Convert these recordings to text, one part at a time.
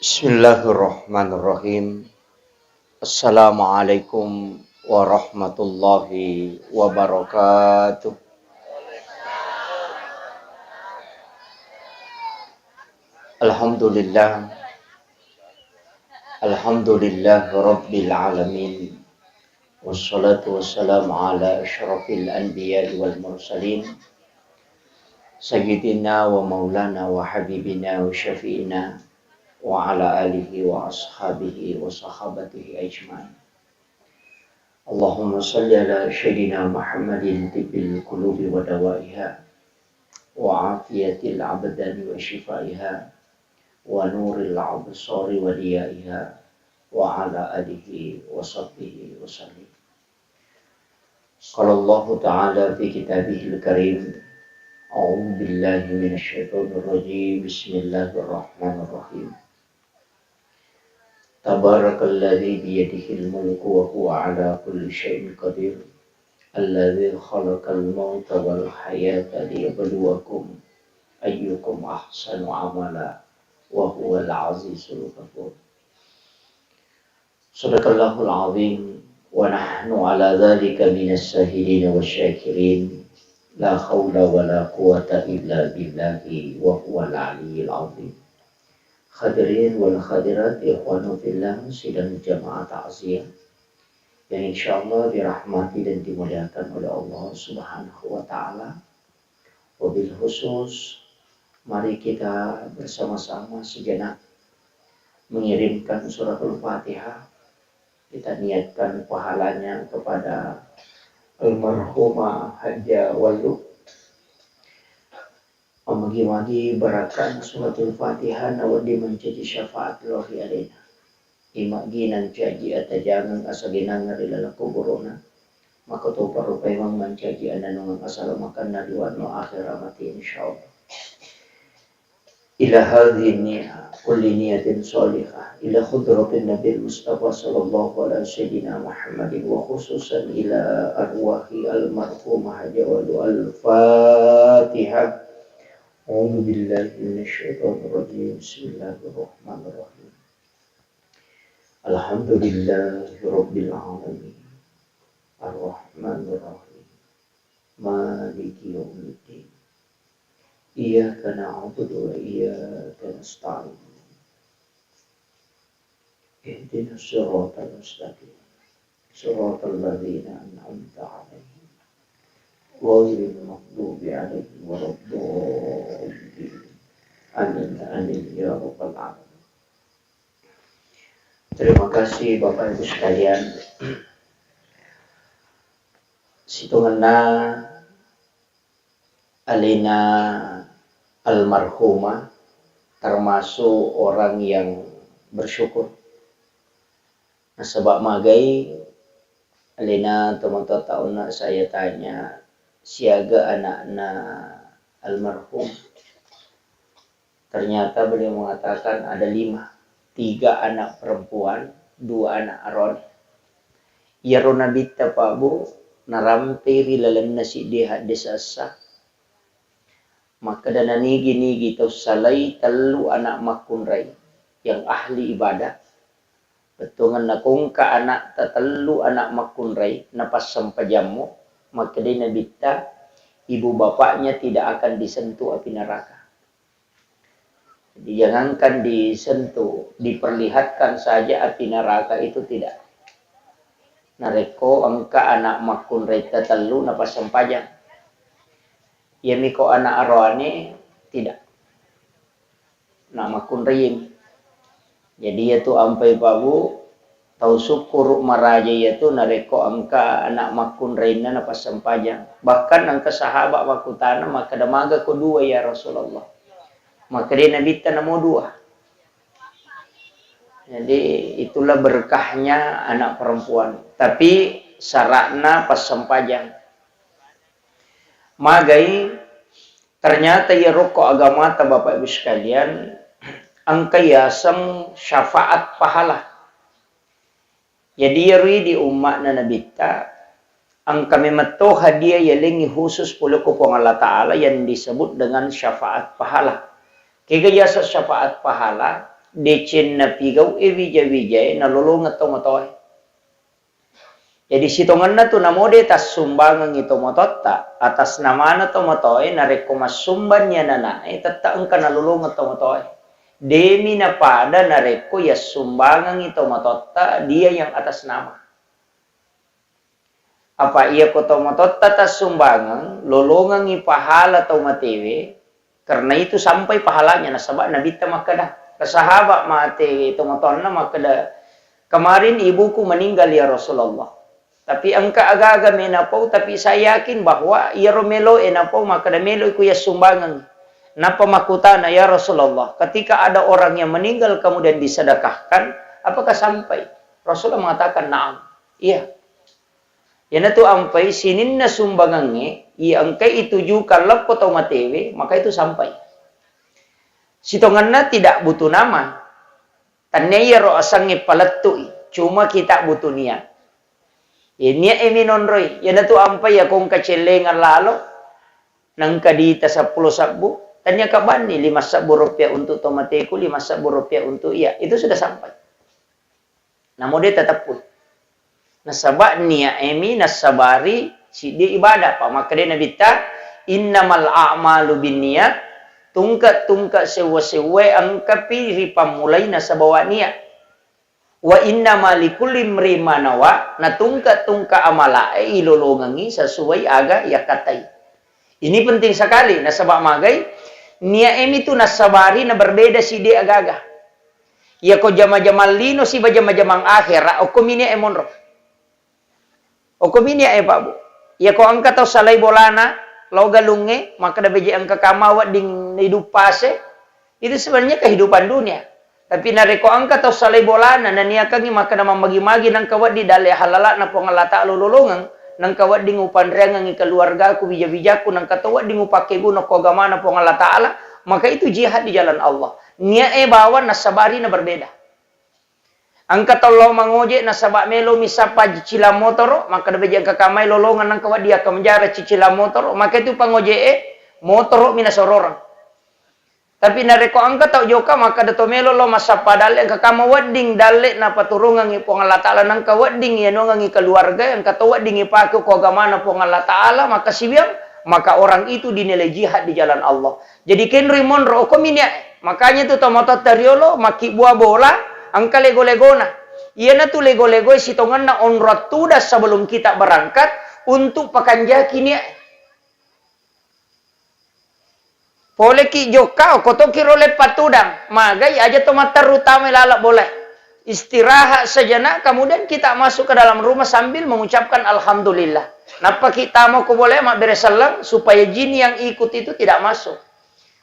Bismillahirrahmanirrahim. Assalamualaikum warahmatullahi wabarakatuh. Alhamdulillah. Alhamdulillah Rabbil alamin. Wassalatu wassalamu ala asyrafil anbiya wal mursalin. Sayyidina wa maulana wa habibina wa syafi'ina wa ala alihi wa ashabihi wa sahabatihi ajma'in. Allahumma salli ala sayyidina Muhammadin tibbil qulubi wa dawaiha wa afiyatil abdani wa shifaiha wa nuril absari wa diyaiha wa ala alihi wa sahbihi wa sallim. Qala Allah ta'ala fi kitabihil karim, a'udzu billahi minasyaitonir rajim. Bismillahirrahmanirrahim. Tabarakalladzi biyadihil mulku wa huwa ala kulli syai'in qadir. Alladzi khalaqal mauta wal hayata liyabluwakum ayyukum ahsanu amala wa huwal azizul ghafur. Shadaqallahul azim wa nahnu ala dzalika minas shahidin wasyakirin. La haula wala quwata illa billahi wa huwal aliyyil azim. Hadirin wal hadirat ikhwanu fillah sidang jamaah ta'ziyah yang insyaallah dirahmati dan dimuliakan oleh Allah Subhanahu wa taala. Wabil khusus mari kita bersama-sama sejenak mengirimkan suratul Fatihah. Kita niatkan pahalanya kepada almarhumah Hajjah Walu. Magi-magi barakan suratul Fatihah nawadi menjadi syafaat lohi alina. Imagi nan caji atajangan asaginang narilala kuburona. Maka to parupai mang mencaji ananungang asal makan nariwano akhir amati insyaallah. Ila hadhihi kulli niyatin salihah ila khudratin Nabi Mustafa sallallahu alaihi sayyidina Muhammadin wa khususan ila arwahi almarhumah Hajjah Walu al-Fatihah. A'udzu billahi minasyaitonir rajim. Bismillahirrahmanirrahim. Alhamdulillahi rabbil alamin. Ar-Rahmanir Rahim. Maliki yaumiddin. Iyyaka na'budu wa iyyaka nasta'in. Ihdinas siratal mustaqim. Siratal ladzina an'amta 'alaihim. Ghairil maghdubi 'alaihim waladdallin. Amin amin ya rabbal alamin. Terima kasih Bapak Ibu sekalian. Situngna alina almarhumah termasuk orang yang bersyukur. Nah, sebab magai alina teman-teman tahun saya tanya siaga anak-anak almarhum. Ternyata beliau mengatakan ada 5. 3 anak perempuan, 2 anak aron. Ya ronabita pabu narampiri lalan nasi deha desasa. Maka dana nigi tau salai telu anak makunrai yang ahli ibadah. Betungan nakungka anak tatelu anak makunrai napas sampajamu. Maka dia nabita ibu bapaknya tidak akan disentuh api neraka. Jadi jangankan disentuh, diperlihatkan saja api neraka itu tidak. Nareko angka anak makun reta telu napas sampajang. Ya miko anak arwane tidak. Nak makun riyim. Jadi itu ampai babu tau syukur maraja itu nareko angka anak makun reina napas sampajang. Bahkan angka sahabat makutana maka damaga kedua ya Rasulullah. Maka dia nabita namo 2. Jadi itulah berkahnya anak perempuan. Tapi syaratna pas sampajang. Magai ternyata ya rokok agama ta Bapak Ibu sekalian angka yasang syafaat pahala. Jadi yari di umat na nabita ang kami mato hadiah yalingi khusus pula ko Allah Ta'ala yang disebut dengan syafaat pahala. Kaya sa syafaat pahala decen na pigaw vija-vijay na lulungat to motoy. Jadi sitongan na to na mode tas sumbangan ito mototta atas nama na to motoy na rekomasumban niya na tattaang ka nalulungat to motoy. Demi na pada na reko ya sumbangan ito mototta dia yang atas nama. Apa iya ko to mototta tas sumbangan lulungan ipahala to matewe karena itu sampai pahalanya nasabak nabita makada. Kasahabak mate ito moton na makada. Kemarin ibuku meninggal ya Rasulullah. Tapi angka aga-aga menapaw, tapi saya yakin bahwa ia romelo enapaw, maka melo iku ya sumbangan. Napa makutana ya Rasulullah, ketika ada orang yang meninggal kemudian disedekahkan, apakah sampai? Rasulullah mengatakan, naam. Iya. Yan tu ampai sinin na sumbangannya, iya angkai itujukan lepo atau matewe, maka itu sampai. Sitonganna tidak butuh nama. Tanaya ro asangi palatui, cuma kita butuh niat. Ini eminonroy, yan tu ampai ya kung kacelengan lalo, nang kadita 10 sabu, tanya kaban ni 5 sabu rupiah untuk tomateku, 5 sabu rupiah untuk iya, itu sudah sampai. Namun dia tetap pun. Nasabak niya emi nasabari si dia ibadah pa maka dia nabita innamal a'malu binniyat tungka sewa-sewa angkapi ripamulai nasabawa niat. Wa inna malikulli imri manawa na tungka amala ilolongangi sesuai aga ya katai. Ini penting sekali nasabak magai nia emi tu nasabari na berbeda si dia agaga. Ya ko jama-jamal lino si bajama-jamang akhira o komini emonro. O komini e babu. Ya ko angka tau salai bolana lau galunge maka da beje angka kamawa ding hidup pase itu sebenarnya kehidupan dunia. Tapi nareko angka tau salay bolana na niya kami maka na mamagi-magi ng kawat di dali halala na pongalata lululungan ng kawat di ngupanreang ng keluarga ku bija-bija ku ng katawat di ngupake guno ko agama na pongalata ala maka itu jihad di jalan Allah. Niya bawa nasabari na berbeda. Angka tolo mangoje nasabak melo misapa cicila motoro maka da beje angka kamay lolongan ng kawat dia kamanjara cicila motoro maka itu pangoje motoro minasororang. Tapi nareko angka tau joka maka dato melo lo masapa dale angka kama wedding dale na paturungan ngi pongala taala nang ka wedding ya no ngi keluarga yang kata wedding ipake ko agama na pongala taala maka sibiang maka orang itu dinilai jihad di jalan Allah. Jadi kenri monro kominia makanya tu tomato teriolo maki buah bola angka lego-legona. Iya na tu lego-lego sitongan na on rotuda sebelum kita berangkat untuk pakanjaki ni. Boleh ki joka, koto kiro lepat tudang. Magai aja tomat terutama lalak boleh. Istirahat sejenak, kemudian kita masuk ke dalam rumah sambil mengucapkan Alhamdulillah. Napa kita mau ko boleh mak beresalang supaya jin yang ikut itu tidak masuk.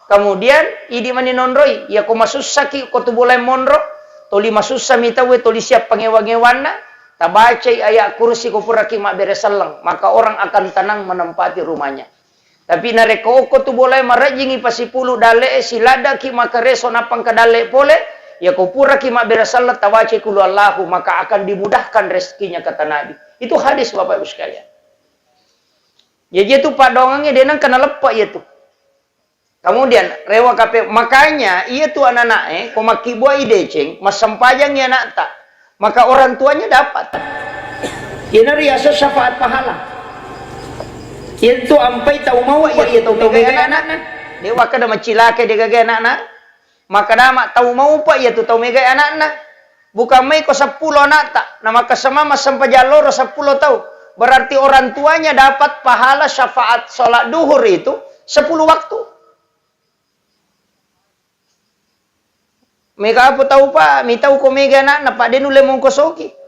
Kemudian, idi mani nonroi, ya ko masusah ki ko tu boleh monro, toli masusah mitawe toli siap pangewa-ngewana, tabacai ayat kursi ko puraki mak beresalang, maka orang akan tenang menempati rumahnya. Tapi nareko ko tu boleh marajingi pasipulu dale silada ki makareso napang kadale pole ya ko pura ki maberasallat tawace kulu Allahu maka akan dimudahkan rezekinya kata Nabi. Itu hadis Bapak Ibu sekalian. Ya dia tu padongannya dia nang kena lepak ya tu. Kemudian rewa kape makanya ia tu anak-anak ko makibua ideceng masampajang ya anak tak maka orang tuanya dapat. Ini riasa syafaat pahala. Itu ampai tahu mau ya itu mega anak-anak. Dewa kada macilake de gaga anak-anak. Maka dama tahu mau pa ya tu tahu mega anak-anak. Bukan mai ko 10 anak tak. Nah maka sama sampai jalur 10 tahu. Berarti orang tuanya dapat pahala syafaat salat duhur itu 10 waktu. Mega apa tahu Pak? Mi tahu ko mega anak-anak Pak denule mong kosoki.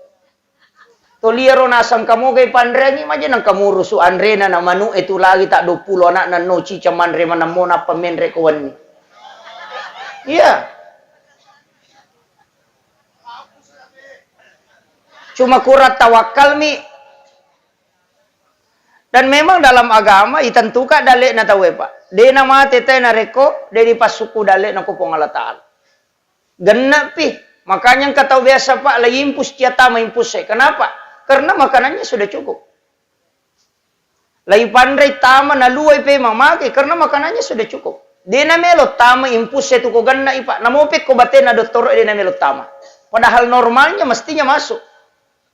Toliero nasang kamu kay pandrengi maja nang kamu rusu andre na manu itu lagi tak 20 anak na no cica mandre mana mona pamenre kawan ni. Iya. Cuma kurat tawakal mi. Dan memang dalam agama itentukan dalek na tawe Pak. De nama tete na reko de di pasuku dalek na kupong Allah Taala. Genap pi. Makanya kata biasa Pak lagi impus tiata maimpus kenapa? Karena makanannya sudah cukup. Lai pandai tama na luai pe mamake karena makanannya sudah cukup. Dia na melot tama impus itu ko ganna ipa. Namupik ko bate na doktor dia na melot tama. Padahal normalnya mestinya masuk.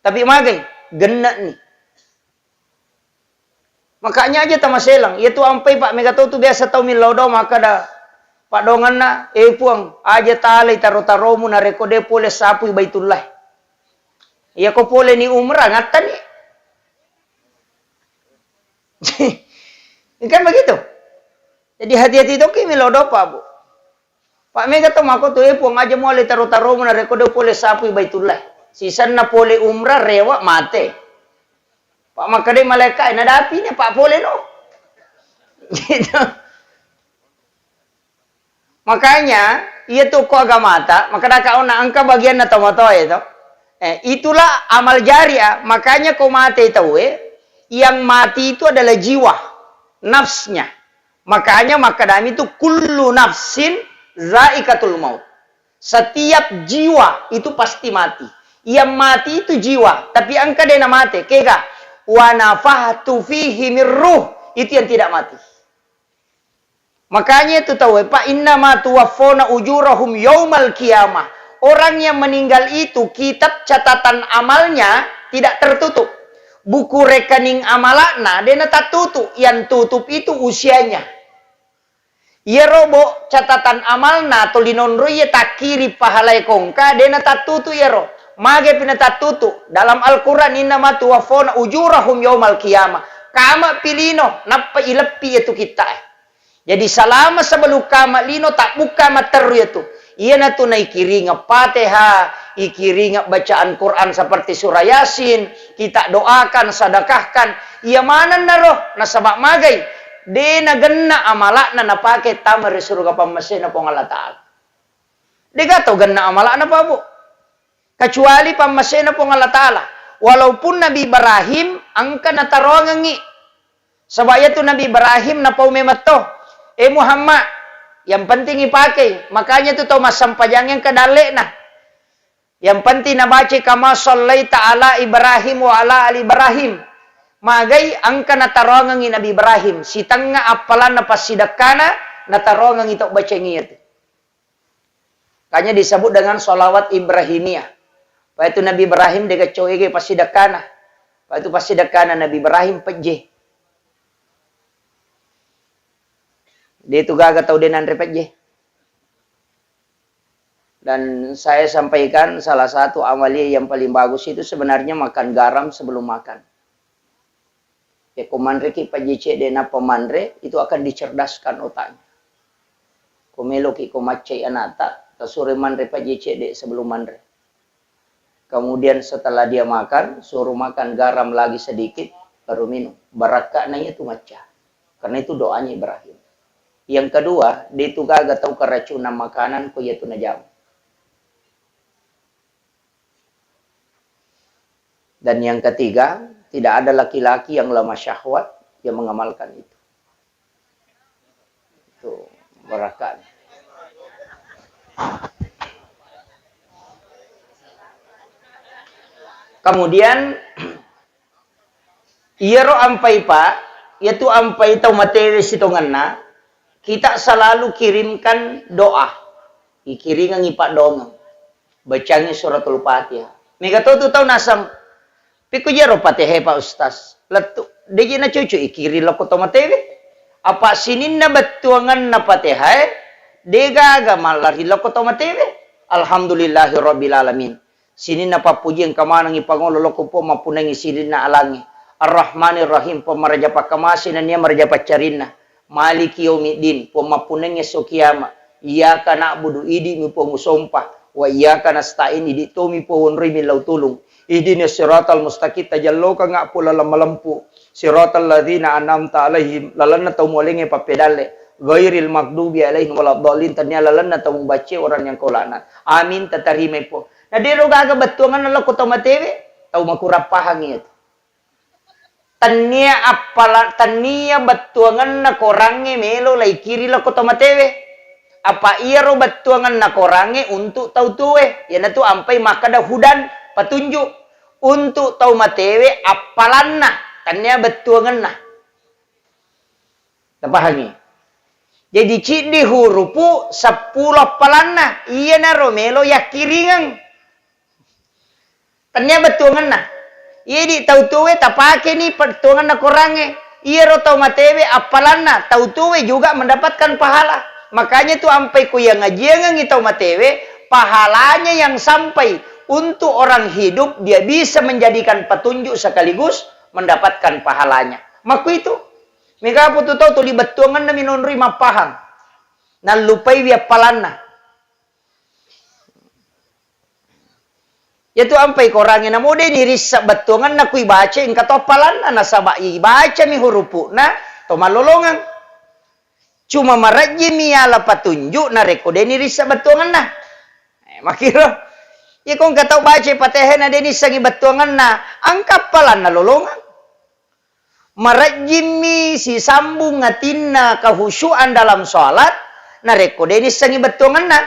Tapi magay, ganna ni. Makanya aja tamaselang. Itu ampai Pak Megato tu biasa tau milodo maka dah Pak dongan na puang aja talay taro-taro mo na rekode pole sapu baitullah. Iya ko pole ni umrah ngatan ni. Kan begitu. Jadi hati-hati itu kimi lodo Pak Bu. Pak Mega to mako to puang aja mo le taro-taro mo na rekode pole sapu baitullah. Sisan na pole umrah rewa mate. Pak makade malaikat nadapi ni Pak pole no. Gitu. Makanya ia tu ko agama ta, maka kau na angka bagian na tomato itu. Itulah amal jariah. Makanya kau mati tahu yang mati itu adalah jiwa, nafsnya. Makanya makadami itu kullu nafsin zaikatul maut. Setiap jiwa itu pasti mati. Yang mati itu jiwa, tapi angka dia na mati. Kega wa nafahtu fihi mir ruh, itu yang tidak mati. Makanya itu tahu, Pak, innama tuwaffawna ujurahum yaumal qiyamah. Orang yang meninggal itu kitab catatan amalnya tidak tertutup. Buku rekening amalakna dia tak tutup. Yang tutup itu usianya. Ia robo catatan amalna tolinonro ia tak kiri pahalai kongka dia tak tutup ya ro. Mage pina tak tutup. Dalam Al-Quran innama tuwaffawna ujurahum yaumal qiyamah. Kama pilino napa ilepi itu kita. Jadi selama sebelum kama lino tak buka materu itu. Ia na tu na ikiringa Fatihah, ikiringa bacaan Quran seperti surah Yasin, kita doakan, sedekahkan. Ia mana naroh nasabak magai. De na genna amalak na napake tamar surga pamasena pong Allah Ta'ala. De gato genna amalak na pa bu. Kecuali pamasena pong Allah Ta'ala. Walaupun Nabi Ibrahim angka na tarongangi. Sebab itu Nabi Ibrahim na pau memato. Muhammad, yang penting ipakai. Makanya itu tahu masam pajang yang kedalek nah. Yang penting na baca kama sallaita ala Ibrahim wa ala ali Ibrahim. Magai angka na tarongang Nabi Ibrahim. Si tengah apalan na pasidakana na tarongang itu baca ngiyat. Kanya disebut dengan sholawat Ibrahimiyah. Pak itu Nabi Ibrahim dega coege pasidakana. Pak itu pasidakana Nabi Ibrahim pejeh. Dia itu gagal tahu dia nanti je. Dan saya sampaikan salah satu amalia yang paling bagus itu sebenarnya makan garam sebelum makan. Ya komandre ki pajice dena pemandre itu akan dicerdaskan otaknya. Komelo ki komacai anata tasure mandre pajice de sebelum mandre. Kemudian setelah dia makan suruh makan garam lagi sedikit baru minum. Barakahnya itu maca. Karena itu doanya Ibrahim. Yang kedua, dia itu gak tahu keracunan makanan ko yaitu najam. Dan yang ketiga, tidak ada laki-laki yang lemah syahwat yang mengamalkan itu. Itu barakat. Kemudian iero ampai pak, yaitu ampai tau materi sitonganna. Kita selalu kirimkan doa. Ikiringan ipak dongeng. Bacanya suratul Fatihah. Mega tu tahu nasam. Piku jero Fatihah Pak Ustaz. Letu. Degi na cucu ikiri loko tomatewe. Apa sinin na batuangan na Fatihah. Dega agama lari loko tomatewe. Alhamdulillahirabbil alamin. Sinin na papuji ang kamanang ipangolo loko po mapunang isilin na alangi. Ar-Rahmanir Rahim po maraja pakamasin na niya maraja pacarina. Maliki yaumiddin pemapuneng esok kiamat. Iyyaka na'budu idi mi pengusompah wa iyyaka nasta'in idi to mi powonri mi lautulung. Ihdinas siratal mustaqim tajalloka nga pula lamalampu. Siratal ladzina an'amta alaihim lalanna taw molenge papedale. Ghairil maghdubi alaihim waladdallin tanya lalanna taw bace orang yang kolana. Amin tatarime po. Na dero gaga batuangan na ko tomatewe taw makurapahang itu. Tania batuangan na korange melo lay kiri la ko tomatewe. Apa iya ro batuangan na korange untuk tau tuwe. Yan na tu ampay makada hudan patunjuk. Untuk tau matewe apalan na. Tania batuangan na. Napahangi. Jadi cik di hurupu 10 palanna. Iya na romelo ya kiringan. Tanya betungan na. Iya di tau tuwe tapake ni pertungan na kurange. Iya ro tau matewe apalanna. Tau tuwe juga mendapatkan pahala. Makanya tuh ampai ku yang ngajian ngitau matewe. Pahalanya yang sampai untuk orang hidup. Dia bisa menjadikan petunjuk sekaligus mendapatkan pahalanya. Maku itu. Mika po totoo to libatungan na minunri mapahang. Nalupay wiya palanna. Yaitu ampai korangin na mo din irisa batungan na kuy baca ing katopalan na nasaba ibaca mi hurupu na to malolongan. Cuma maraji miyala patunjuk na rekode ni risa batungan na. Makiro. Ya kung katau baca patehen na din isang batungan na ang kapalan na lolongan. Marajimi si sambung ngatin na kahusyuan dalam sholat na rekode ni sangi batungan na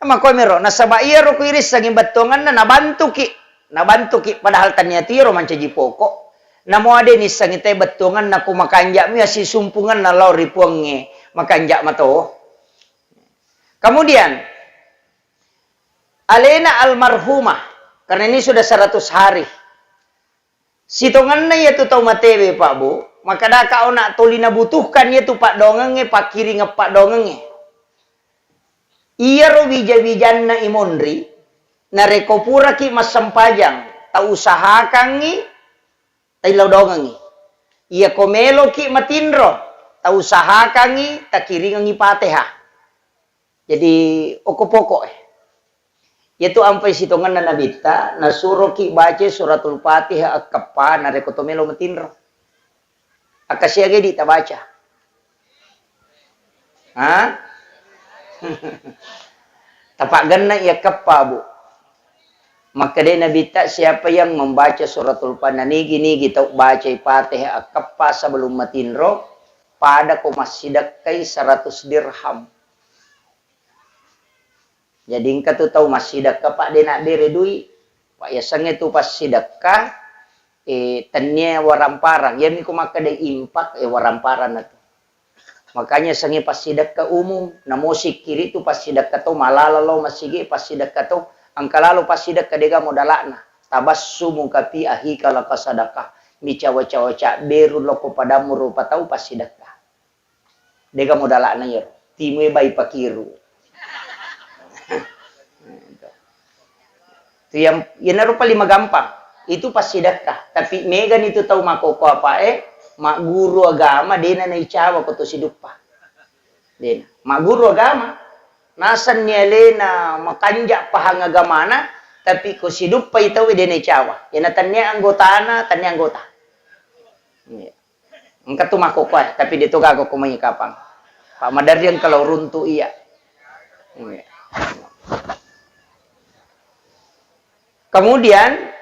mako mero nasabaya ro ko iris sangi batungan na nabantu ki padahal tanya tiro mancaji pokok na mo ade ni sangi tay batungan na kumakanja mi si sumpungan na law ripuange makanja mato. Kemudian alena almarhumah karena ini sudah 100 hari. Sitongan na yaitu tau matewe Pak Bu, maka dah kau nak tuli na butuhkan yaitu Pak dongenge, Pak kiri ngepak dongenge. Iya ro wija-wijan na imondri, na rekopura ki mas sempajang, tau usahakan ngi, tailaw dongengi. Iya komelo ki matinro, tau usahakan ngi, tak kiri ngi pateha. Jadi okopoko yaitu ampai sitongan na nabita na suruh ki baca suratul Fatihah akapa na rekotomelo matinro. Akasiage di ta baca. Ha? Tapak ganna ya kapa Bu. Maka dia nabita siapa yang membaca suratul Fatihah nigi tau baca Fatihah akapa sebelum matinro pada ko masyidakai 100 dirham. Jadi engkau tu tahu masih sedekah Pak dia nak diri duit. Pak ya sang itu pas sedekah tanya waramparang. Ya miku maka dia impak waramparang itu. Makanya sangi pas sedekah umum. Namo si kiri tu pas sedekah tu malalalo masigi pas sedekah tu angkalalo pas sedekah dia modalana. Tabassumu kapi ahi kalau kasadakah. Mica waca beru loko padamu rupa tahu pas sedekah. Dia modalana ya. Timwe bai pakiru. Itu yang narupa lima gampang. Itu pas sedekah. Tapi Megan itu tahu makoko apa mak guru agama dena na icawa ko to sidupa. Dena. Mak guru agama nasan niya lena makanja pahang agamana tapi ko sidupa itaw dena icawa. Yana tanya anggota. Engka tu makoko tapi dito gago ko may kapang. Pak Madarian kalau runtu iya. Kemudian